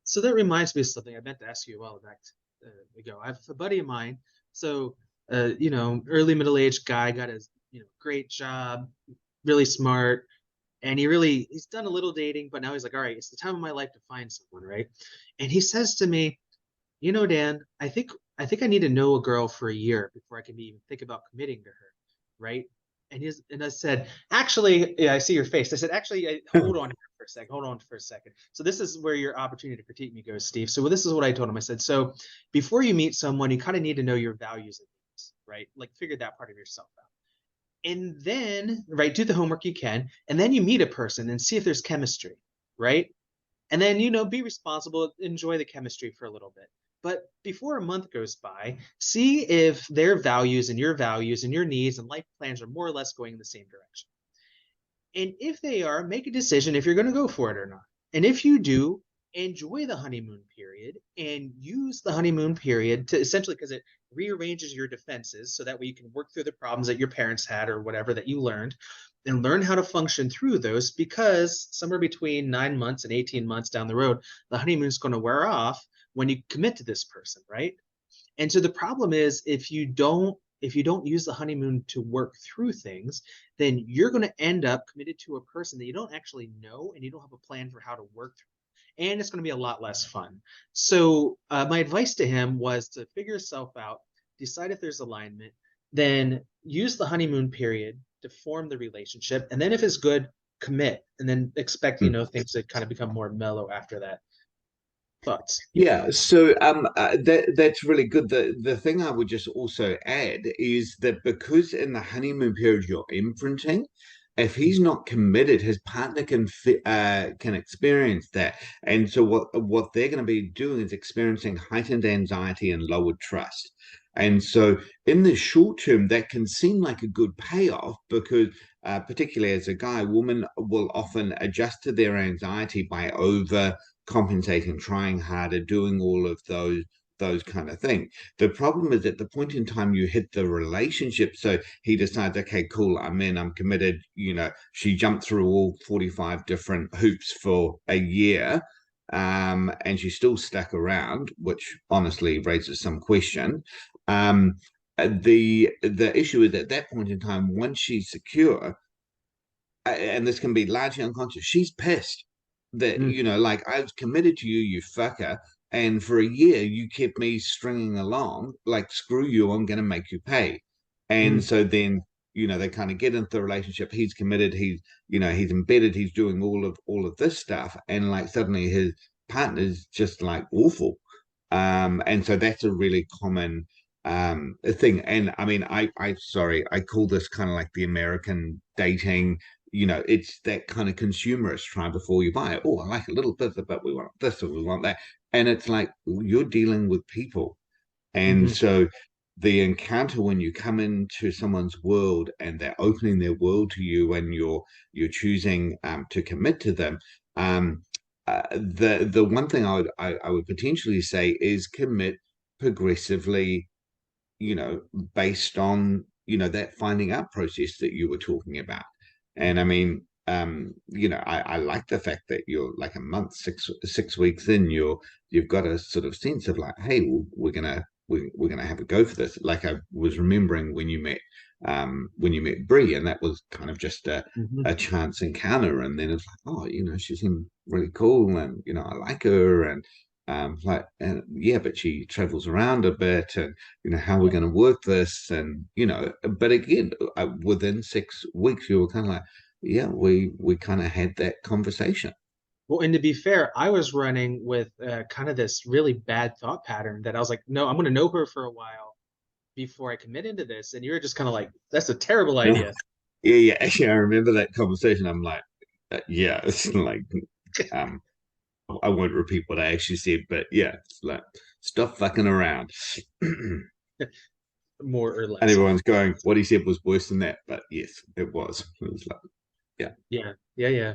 So that reminds me of something I meant to ask you a while back ago. I have a buddy of mine. So, early middle-aged guy, got his, great job, really smart, and he's done a little dating, but now he's like, all right, it's the time of my life to find someone, right? And he says to me, Dan, I think I need to know a girl for a year before I can even think about committing to her, right? And I said, actually, yeah, I see your face. I said, actually, hold on for a second. Hold on for a second. So this is where your opportunity to critique me goes, Steve. So this is what I told him. I said, so before you meet someone, you kind of need to know your values and needs, right? Like figure that part of yourself out. And then, right, do the homework you can, and then you meet a person and see if there's chemistry, right? And then, be responsible, enjoy the chemistry for a little bit. But before a month goes by, see if their values and your needs and life plans are more or less going in the same direction. And if they are, make a decision if you're going to go for it or not. And if you do, enjoy the honeymoon period and use the honeymoon period to essentially, because it rearranges your defenses so that way you can work through the problems that your parents had or whatever that you learned and learn how to function through those, because somewhere between 9 months and 18 months down the road, the honeymoon is going to wear off when you commit to this person, right? And so the problem is if you don't use the honeymoon to work through things, then you're going to end up committed to a person that you don't actually know and you don't have a plan for how to work through. And it's going to be a lot less fun. So my advice to him was to figure yourself out, decide if there's alignment, then use the honeymoon period to form the relationship. And then if it's good, commit, and then expect, things to kind of become more mellow after that. Thoughts? Yeah, so that's really good. The thing I would just also add is that because in the honeymoon period you're imprinting, if he's not committed, his partner can experience that, and so what they're going to be doing is experiencing heightened anxiety and lowered trust. And so in the short term, that can seem like a good payoff because, particularly as a guy, women will often adjust to their anxiety by overcompensating, trying harder, doing all of those kind of things. The problem is at the point in time you hit the relationship. So he decides, okay, cool, I'm in, I'm committed. She jumped through all 45 different hoops for a year. And she's still stuck around, which honestly raises some question. Um, the issue is at that point in time, once she's secure, and this can be largely unconscious, she's pissed that, Mm, like, I was committed to you, you fucker. And for a year, you kept me stringing along. Like, screw you, I'm going to make you pay. And mm. so then, they kind of get into the relationship. He's committed. He's embedded. He's doing all of this stuff. And like suddenly his partner's just like awful. And so that's a really common thing. And I mean, sorry, I call this kind of like the American dating. It's that kind of consumerist, try before you buy it. Oh, I like a little bit, but we want this or we want that. And it's like you're dealing with people. And Mhm. so the encounter when you come into someone's world and they're opening their world to you and you're choosing to commit to them, the one thing I would potentially say is commit progressively, based on that finding out process that you were talking about. And I mean, I like the fact that you're like a month, 6 weeks in, you've got a sort of sense of like, hey, we're gonna have a go for this. Like I was remembering when you met Brie, and that was kind of just a Mhm. chance encounter, and then it's like, oh, she seemed really cool, and I like her, and and yeah, but she travels around a bit, and how we're Yeah. going to work this, and but again, within 6 weeks, you were kind of like, yeah, we kind of had that conversation. Well, and to be fair, I was running with kind of this really bad thought pattern that I was like, no, I'm going to know her for a while before I commit into this. And you're just kind of like, that's a terrible Yeah, idea. yeah. Actually, I remember that conversation. I'm like, yeah, it's like, um, I won't repeat what I actually said, but yeah, it's like stop fucking around. And More or less. everyone's going, what he said was worse than that, but yes, it was. It was like, yeah. Yeah. Yeah. Yeah.